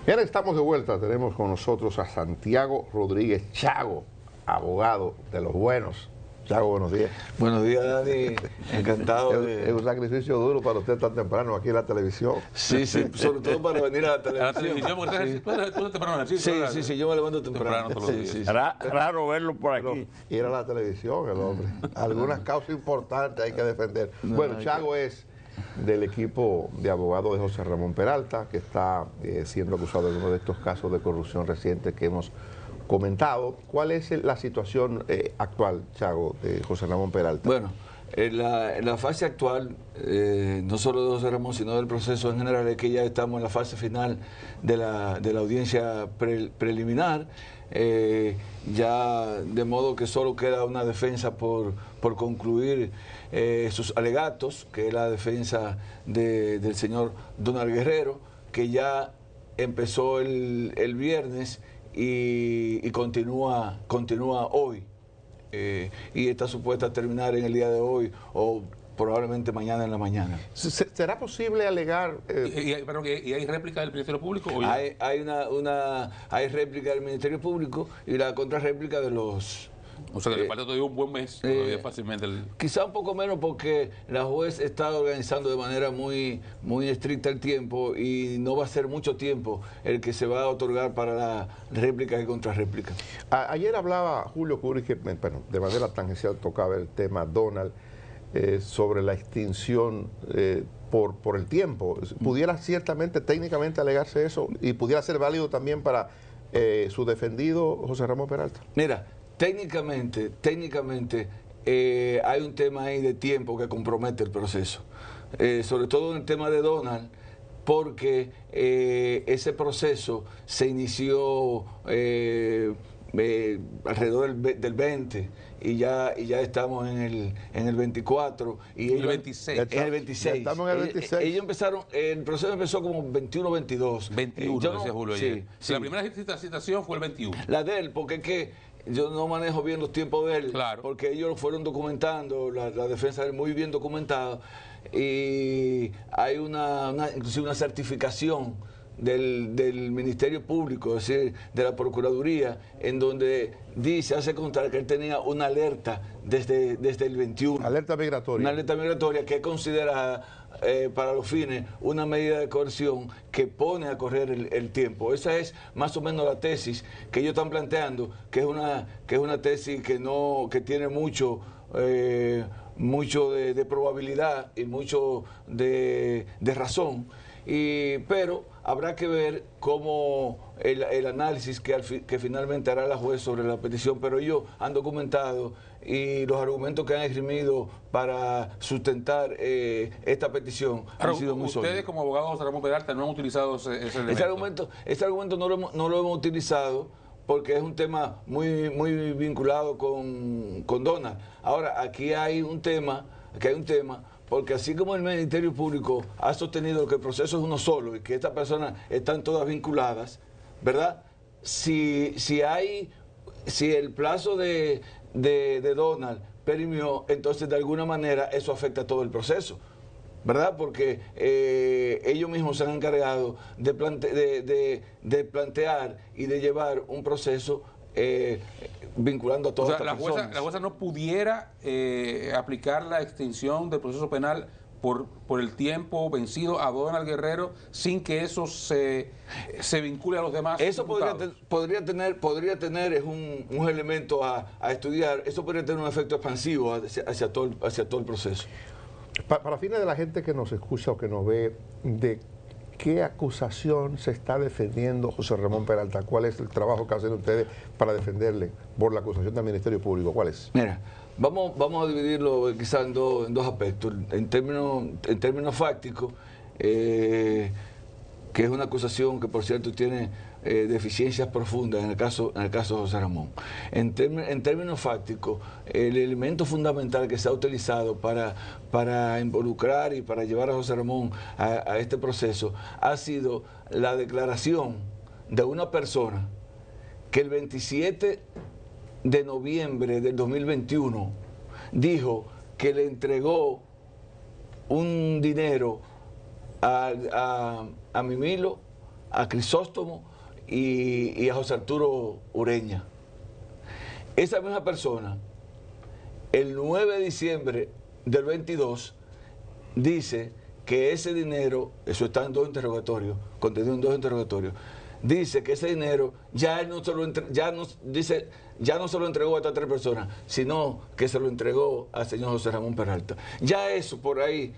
Bien, estamos de vuelta. Tenemos con nosotros a Santiago Rodríguez Chago, abogado de los buenos. Chago, buenos días. Buenos días, Dani. Encantado. Es un sacrificio duro para usted tan temprano aquí en la televisión. Sí, sobre todo para venir a la televisión. A la televisión, porque tú temprano. Sí, yo me levanto temprano. Todos los días. Sí. Raro verlo por aquí. Ir a la televisión, el hombre. Algunas causas importantes hay que defender. Bueno, Chago es del equipo de abogados de José Ramón Peralta, que está siendo acusado de uno de estos casos de corrupción recientes que hemos comentado. ¿Cuál es la situación actual, Chago, de José Ramón Peralta? Bueno, en la fase actual, no solo de José Ramón, sino del proceso en general, es que ya estamos en la fase final de la audiencia preliminar, ya de modo que solo queda una defensa por concluir sus alegatos, que es la defensa del señor Donald Guerrero, que ya empezó el viernes y continúa hoy. Y está supuesta a terminar en el día de hoy o probablemente mañana en la mañana. ¿Será posible alegar? ¿Y hay réplica del Ministerio Público? ¿O hay réplica del Ministerio Público y la contrarréplica de los... O sea, que le falta todavía un buen mes, todavía fácilmente. Quizá un poco menos porque la juez está organizando de manera muy estricta el tiempo y no va a ser mucho tiempo el que se va a otorgar para la réplica y contrarréplica. Ayer hablaba Julio Curi, que bueno, de manera tangencial tocaba el tema Donald, sobre la extinción por el tiempo. ¿Pudiera ciertamente, técnicamente alegarse eso y pudiera ser válido también para su defendido José Ramón Peralta? Mira, técnicamente hay un tema ahí de tiempo que compromete el proceso, sobre todo en el tema de Donald, porque ese proceso se inició alrededor del 20 y ya estamos en el 24 y ellos, el 26. En el 26. Estamos en el 26. Ellos empezaron, el proceso empezó como 21, 22. 21, decía Julio ayer. Sí. La primera citación fue el 21. La de él, porque es que yo no manejo bien los tiempos de él, claro, porque ellos lo fueron documentando, la defensa de él muy bien documentada, y hay inclusive una certificación del Ministerio Público, es decir, de la Procuraduría, en donde hace constar que él tenía una alerta desde el 21. Alerta migratoria. Una alerta migratoria que es considerada para los fines una medida de coerción que pone a correr el tiempo. Esa es más o menos la tesis que ellos están planteando, que es una tesis que tiene mucho de probabilidad y mucho de razón. Pero habrá que ver cómo el análisis que finalmente hará la juez sobre la petición, pero ellos han documentado y los argumentos que han esgrimido para sustentar esta petición han sido muy sólidos. Ustedes como abogados de José Ramón Peralta no han utilizado ese elemento. Este argumento no lo hemos utilizado porque es un tema muy vinculado con Donald. Ahora, aquí hay un tema, porque así como el Ministerio Público ha sostenido que el proceso es uno solo y que estas personas están todas vinculadas, ¿verdad? Si el plazo de Donald perimió, entonces de alguna manera eso afecta a todo el proceso, ¿verdad? Porque ellos mismos se han encargado de plantear y de llevar un proceso vinculando a todas estas personas. La jueza no pudiera aplicar la extinción del proceso penal por el tiempo vencido a Donald Guerrero sin que eso se vincule a los demás. Eso podría tener es un elemento a estudiar. Eso podría tener un efecto expansivo hacia todo el proceso. Para fines de la gente que nos escucha o que nos ve, ¿de qué acusación se está defendiendo José Ramón Peralta? ¿Cuál es el trabajo que hacen ustedes para defenderle por la acusación del Ministerio Público? ¿Cuál es? Mira, vamos a dividirlo quizás en dos aspectos. En términos fácticos, que es una acusación que, por cierto, tiene deficiencias profundas en el caso de José Ramón. En términos fácticos, el elemento fundamental que se ha utilizado para involucrar y para llevar a José Ramón a este proceso ha sido la declaración de una persona que el 27 de noviembre del 2021 dijo que le entregó un dinero a Mimilo a Crisóstomo y a José Arturo Ureña. Esa misma persona, el 9 de diciembre del 22, dice que ese dinero, eso está en 2 interrogatorios, contenido en 2 interrogatorios, dice que ese dinero ya él no se lo ya no se lo entregó a estas 3 personas, sino que se lo entregó al señor José Ramón Peralta. Ya eso por ahí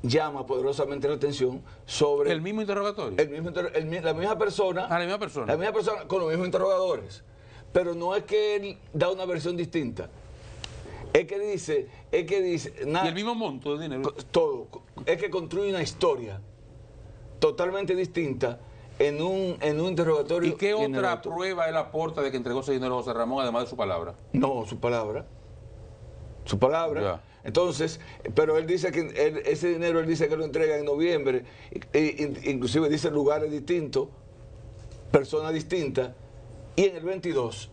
llama poderosamente la atención sobre... ¿El mismo interrogatorio? La misma persona. Ah, la misma persona. La misma persona con los mismos interrogadores. Pero no es que él da una versión distinta. Es que dice... ¿Y el mismo monto de dinero? Todo. Es que construye una historia totalmente distinta en un interrogatorio. ¿Y qué otra prueba él aporta de que entregó ese dinero a José Ramón, además de su palabra? No, su palabra. Su palabra. Ya. Entonces, pero él dice que ese dinero, él dice que lo entrega en noviembre, inclusive dice lugares distintos, personas distintas, y en el 22,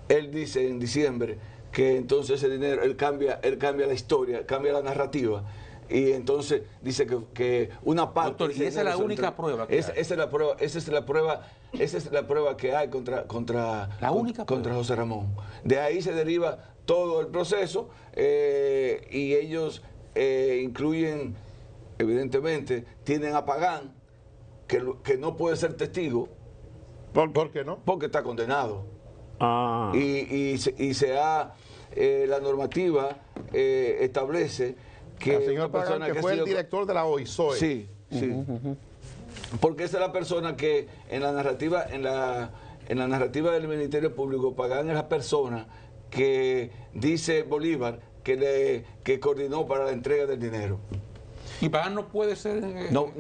él dice en diciembre que entonces ese dinero, él cambia la historia, cambia la narrativa, y entonces dice que una parte... Doctor, ¿y esa es la única prueba que hay? Esa es la prueba que hay contra José Ramón. De ahí se deriva todo el proceso, y ellos incluyen, evidentemente, tienen a Pagán, que no puede ser testigo. ¿Por qué no? Porque está condenado. Ah. Y la normativa establece que el señor una persona Pagán, que fue el director de la OISOE. Sí, sí. Porque esa es la persona que en la narrativa del Ministerio Público, Pagán es la persona que dice Bolívar que coordinó para la entrega del dinero. ¿Y Pagán no puede ser testigo?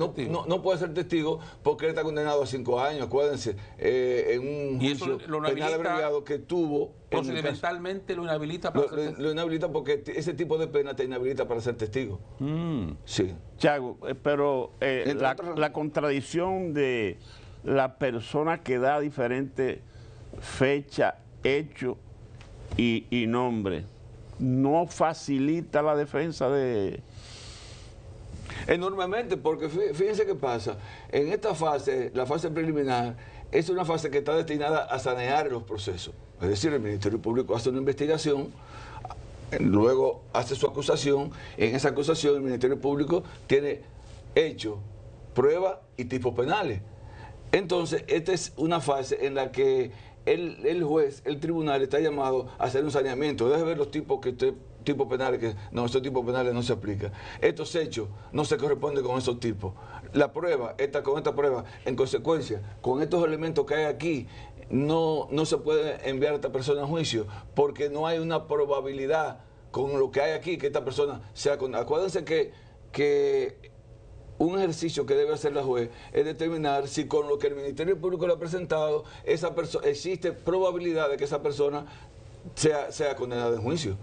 No puede ser testigo porque él está condenado a 5 años, acuérdense, en un juicio penal abreviado que tuvo. Procedimentalmente lo inhabilita para ser testigo. Lo inhabilita porque ese tipo de pena te inhabilita para ser testigo. Sí. Chago, pero la contradicción de la persona que da diferente fecha, hecho y nombre, no facilita la defensa de... Enormemente, porque fíjense qué pasa. En esta fase, la fase preliminar, es una fase que está destinada a sanear los procesos. Es decir, el Ministerio Público hace una investigación, luego hace su acusación. En esa acusación el Ministerio Público tiene hechos, pruebas y tipos penales. Entonces, esta es una fase en la que el juez, el tribunal, está llamado a hacer un saneamiento. Deje ver los tipos penales, que no, esos tipos penales no se aplican. Estos hechos no se corresponden con esos tipos. La prueba, con esta prueba, en consecuencia, con estos elementos que hay aquí, no se puede enviar a esta persona a juicio, porque no hay una probabilidad con lo que hay aquí que esta persona sea condenada. Acuérdense que un ejercicio que debe hacer la juez es determinar si con lo que el Ministerio Público le ha presentado, existe probabilidad de que esa persona sea condenada en juicio.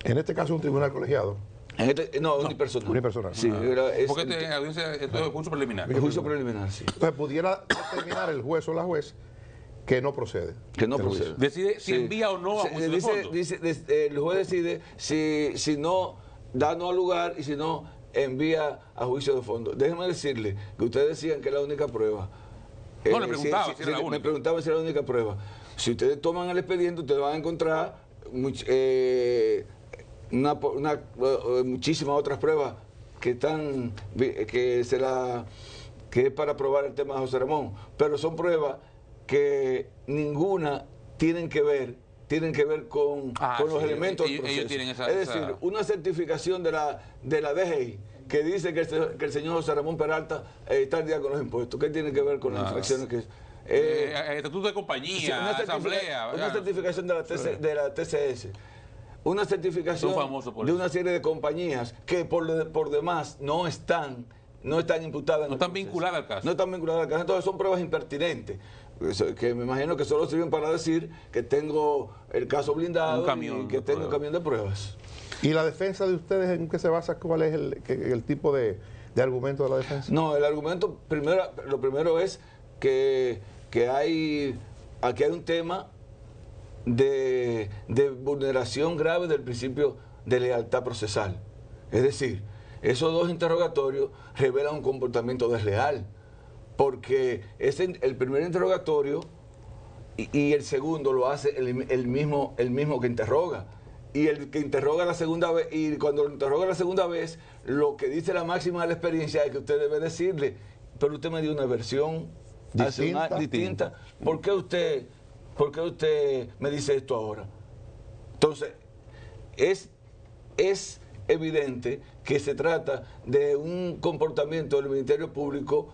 En este caso, un tribunal colegiado. No, unipersonal. Unipersonal. Sí, Porque esto es juicio preliminar. El juicio preliminar, sí. Entonces, pudiera determinar el juez o la juez que no procede. Que no procede. Decide si envía o no a juicio de fondo. El juez decide si no da no al lugar y si no envía a juicio de fondo. Déjenme decirle que ustedes decían que es la única prueba. No, le preguntaba si era la única. Me preguntaba si era la única prueba. Si ustedes toman el expediente, ustedes van a encontrar muchísimas otras pruebas que es para probar el tema de José Ramón, pero son pruebas que ninguna tienen que ver con los elementos del proceso. Ellos tienen es decir, una certificación de la DGI que dice que el señor José Ramón Peralta está al día con los impuestos. ¿Qué tiene que ver con las infracciones que estatuto de compañía, asamblea? Una certificación de la TCS. Una certificación de una serie de compañías que por demás no están imputadas. No están vinculadas al caso. No están vinculadas al caso. Entonces son pruebas impertinentes, que me imagino que solo sirven para decir que tengo el caso blindado y que tengo un camión de pruebas. ¿Y la defensa de ustedes en qué se basa? ¿Cuál es el tipo de argumento de la defensa? No, el argumento, lo primero es que aquí hay un tema de vulneración grave del principio de lealtad procesal. Es decir, esos 2 interrogatorios revelan un comportamiento desleal. porque es el primer interrogatorio y el segundo lo hace el mismo que interroga. Y el que interroga la segunda vez, y cuando lo interroga la segunda vez, lo que dice la máxima de la experiencia es que usted debe decirle, pero usted me dio una versión distinta. ¿Por qué usted me dice esto ahora? Entonces, es evidente que se trata de un comportamiento del Ministerio Público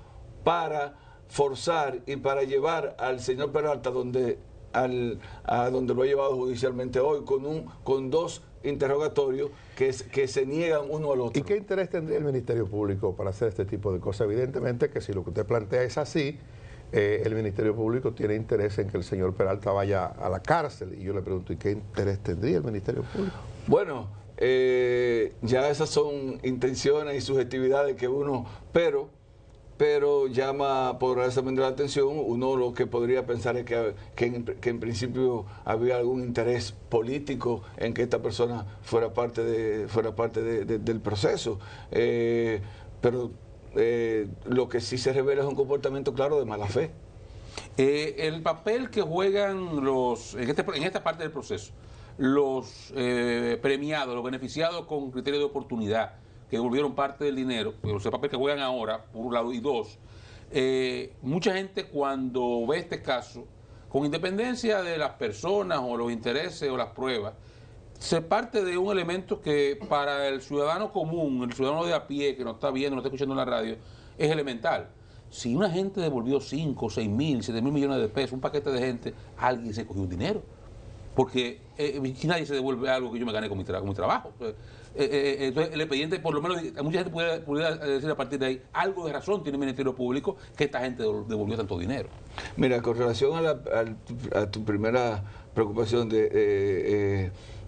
para forzar y para llevar al señor Peralta a donde lo ha llevado judicialmente hoy, con dos interrogatorios que se niegan uno al otro. ¿Y qué interés tendría el Ministerio Público para hacer este tipo de cosas? Evidentemente que si lo que usted plantea es así, el Ministerio Público tiene interés en que el señor Peralta vaya a la cárcel. Y yo le pregunto, ¿y qué interés tendría el Ministerio Público? Bueno, ya esas son intenciones y subjetividades que uno... Pero llama poderosamente la atención. Uno lo que podría pensar es que en principio había algún interés político en que esta persona fuera parte del proceso. Pero lo que sí se revela es un comportamiento claro de mala fe. El papel que juegan en esta parte del proceso, los premiados, los beneficiados con criterio de oportunidad, que devolvieron parte del dinero, pero ese papel que juegan ahora, por un lado, y dos, mucha gente cuando ve este caso, con independencia de las personas o los intereses o las pruebas, se parte de un elemento que para el ciudadano común, el ciudadano de a pie, que no está viendo, no está escuchando en la radio, es elemental. Si una gente devolvió 5, 6 mil, 7 mil millones de pesos, un paquete de gente, alguien se cogió un dinero. Porque nadie se devuelve algo que yo me gané con mi trabajo. Entonces, el expediente, por lo menos, mucha gente pudiera decir a partir de ahí, algo de razón tiene el Ministerio Público que esta gente devolvió tanto dinero. Mira, con relación a tu primera preocupación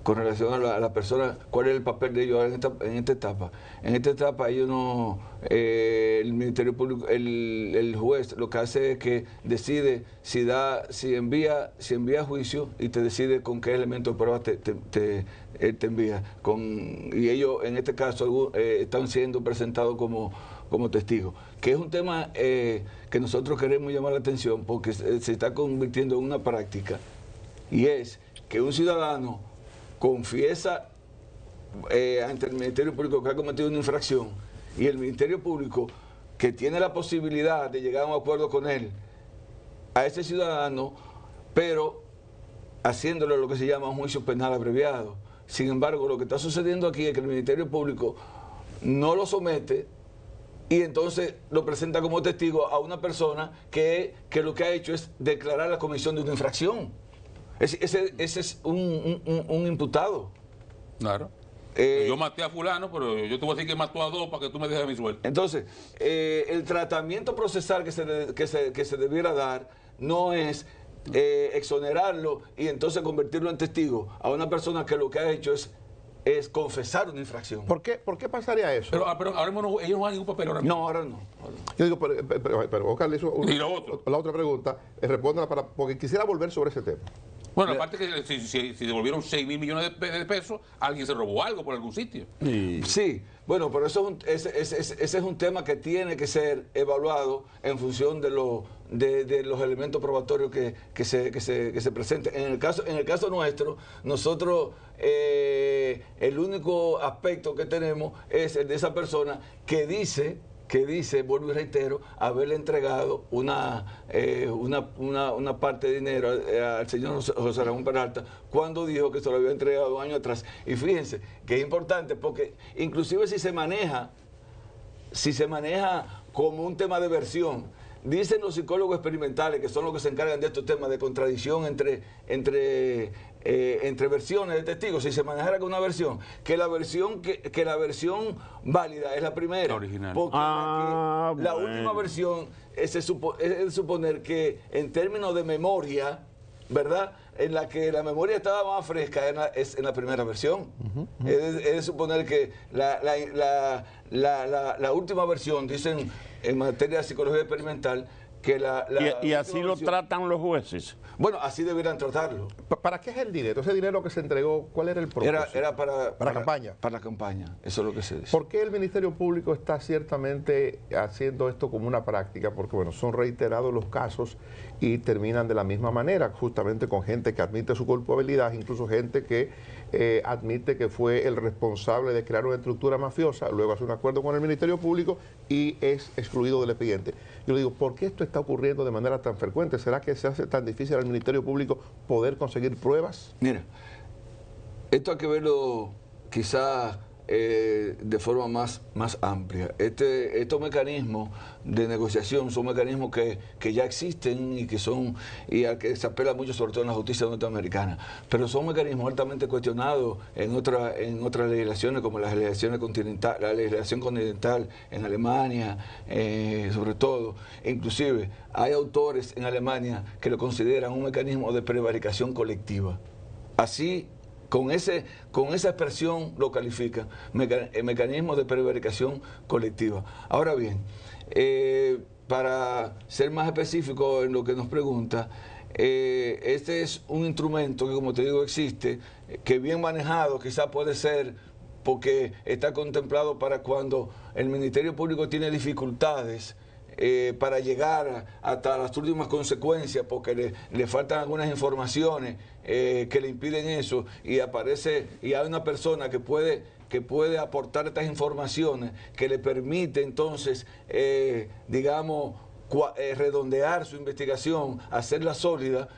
con relación a la persona, ¿cuál es el papel de ellos en esta etapa? En esta etapa ellos no, el Ministerio Público, el juez lo que hace es que decide si envía a juicio y te decide con qué elemento de prueba te envía. Y ellos en este caso están siendo presentados como testigos, que es un tema que nosotros queremos llamar la atención porque se está convirtiendo en una práctica, y es que un ciudadano confiesa ante el Ministerio Público que ha cometido una infracción, y el Ministerio Público, que tiene la posibilidad de llegar a un acuerdo con él, a ese ciudadano, pero haciéndole lo que se llama un juicio penal abreviado. Sin embargo, lo que está sucediendo aquí es que el Ministerio Público no lo somete y entonces lo presenta como testigo a una persona que lo que ha hecho es declarar la comisión de una infracción. Ese es un imputado. Claro. Yo maté a fulano, pero yo te voy a decir que mató a dos para que tú me dejes mi sueldo. Entonces, el tratamiento procesal que se debiera dar no es exonerarlo y entonces convertirlo en testigo a una persona que lo que ha hecho es confesar una infracción. ¿Por qué pasaría eso? Pero ahora mismo ellos no han ningún papel ahora mismo. No, ahora no. Yo digo, pero Oscar, la otra pregunta, respóndela porque quisiera volver sobre ese tema. Bueno, aparte que si devolvieron 6 mil millones de pesos, alguien se robó algo por algún sitio. Sí, bueno, pero ese es un tema que tiene que ser evaluado en función de los elementos probatorios que se presenten. En el caso nuestro, nosotros el único aspecto que tenemos es el de esa persona que dice, vuelvo y reitero, haberle entregado una parte de dinero al señor José Ramón Peralta cuando dijo que se lo había entregado años atrás. Y fíjense que es importante porque inclusive si se maneja como un tema de versión, dicen los psicólogos experimentales, que son los que se encargan de estos temas de contradicción entre versiones de testigos, si se manejara con una versión, que la versión válida es la primera, la original. Porque la última versión es suponer que en términos de memoria, ¿verdad?, en la que la memoria estaba más fresca es en la primera versión. Es de suponer que la última versión, dicen en materia de psicología experimental, que y así lo tratan los jueces. Bueno, así deberían tratarlo. ¿Para qué es el dinero? Ese dinero que se entregó, ¿cuál era el propósito? Era para campaña. Para la campaña, eso es lo que se dice. ¿Por qué el Ministerio Público está ciertamente haciendo esto como una práctica? Porque, bueno, son reiterados los casos y terminan de la misma manera, justamente con gente que admite su culpabilidad, incluso gente que admite que fue el responsable de crear una estructura mafiosa, luego hace un acuerdo con el Ministerio Público y es excluido del expediente. Yo le digo, ¿por qué esto está ocurriendo de manera tan frecuente? ¿Será que se hace tan difícil al Ministerio Público poder conseguir pruebas? Mira, esto hay que verlo quizás de forma más amplia. Estos mecanismos de negociación son mecanismos que ya existen y al que se apela mucho, sobre todo en la justicia norteamericana, pero son mecanismos altamente cuestionados en otras legislaciones, como la legislación continental en Alemania, sobre todo. Inclusive hay autores en Alemania que lo consideran un mecanismo de prevaricación colectiva. Así, con esa expresión lo califican, mecanismo de prevaricación colectiva. Ahora bien, para ser más específico en lo que nos pregunta, este es un instrumento que, como te digo, existe, que bien manejado quizás puede ser porque está contemplado para cuando el Ministerio Público tiene dificultades para llegar hasta las últimas consecuencias, porque le faltan algunas informaciones que le impiden eso, y hay una persona que puede aportar estas informaciones, que le permite entonces, digamos, redondear su investigación, hacerla sólida.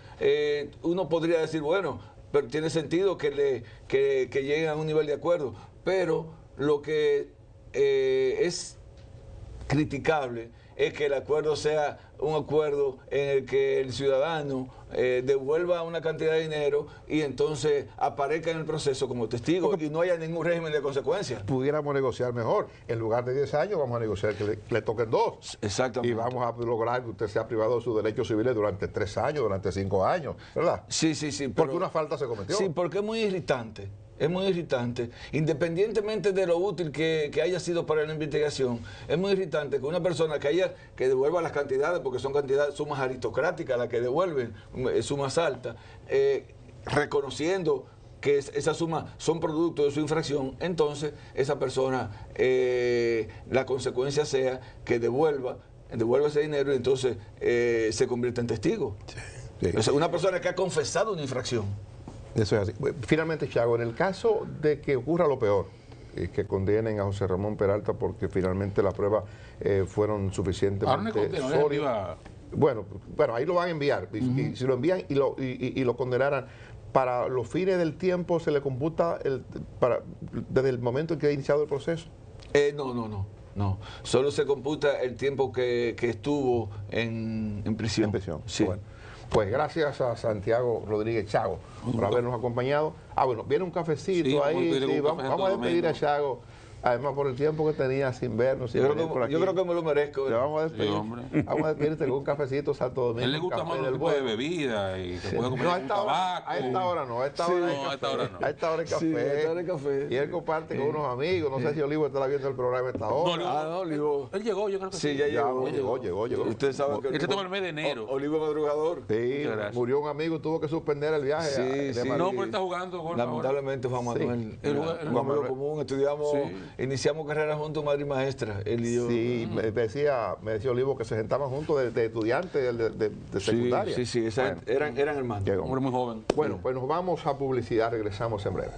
Uno podría decir, bueno, pero tiene sentido que lleguen a un nivel de acuerdo, pero lo que es criticable es que el acuerdo sea un acuerdo en el que el ciudadano devuelva una cantidad de dinero y entonces aparezca en el proceso como testigo y no haya ningún régimen de consecuencias. Pudiéramos negociar mejor. En lugar de 10 años, vamos a negociar que le toquen 2. Exactamente. Y vamos a lograr que usted sea privado de sus derechos civiles durante 3 años, durante 5 años, ¿verdad? Sí. Porque una falta se cometió. Sí, porque es muy irritante. Es muy irritante, independientemente de lo útil que haya sido para la investigación, es muy irritante que una persona que devuelva las cantidades, porque son sumas aristocráticas las que devuelven, sumas altas, reconociendo que esas sumas son producto de su infracción, entonces esa persona, la consecuencia sea que devuelva ese dinero y entonces se convierte en testigo. Sí. O sea, una persona que ha confesado una infracción. Eso es así. Finalmente, Chago, en el caso de que ocurra lo peor, que condenen a José Ramón Peralta porque finalmente las pruebas fueron suficientemente sólidas. Bueno, ahí lo van a enviar. Y si lo envían y lo condenaran, para los fines del tiempo, ¿se le computa desde el momento en que ha iniciado el proceso? No. Solo se computa el tiempo que estuvo en prisión. En prisión. Sí. Bueno. Pues gracias a Santiago Rodríguez Chago por habernos acompañado. Bueno, viene un cafecito ahí. Sí, vamos a despedir a Chago. Además, por el tiempo que tenía sin vernos. Yo creo que me lo merezco. Le vamos a despedir. Sí, vamos a despedirte con un cafecito Santo Domingo. A él le gusta más el tipo de bebida y que puede comer un tabaco. A esta hora no. A esta hora hay café. Y él comparte con unos amigos. No sé si Olivo está viendo el programa a esta hora. No, Olivo. Él llegó, yo creo que sí. Sí, ya llegó. Llegó. Ustedes saben que él se toma el mes de enero. Olivo madrugador. Sí, murió un amigo y tuvo que suspender el viaje. Sí. No, pero está jugando golf. Lamentablemente, Juan Manuel. Un amigo común. Estudiamos, iniciamos carrera juntos, madre y maestra, él y yo. Sí, me decía Olivo que se sentaban juntos de estudiantes de secundaria. Sí, eran hermanos. Hombre muy joven. Bueno, pues nos vamos a publicidad, regresamos en breve.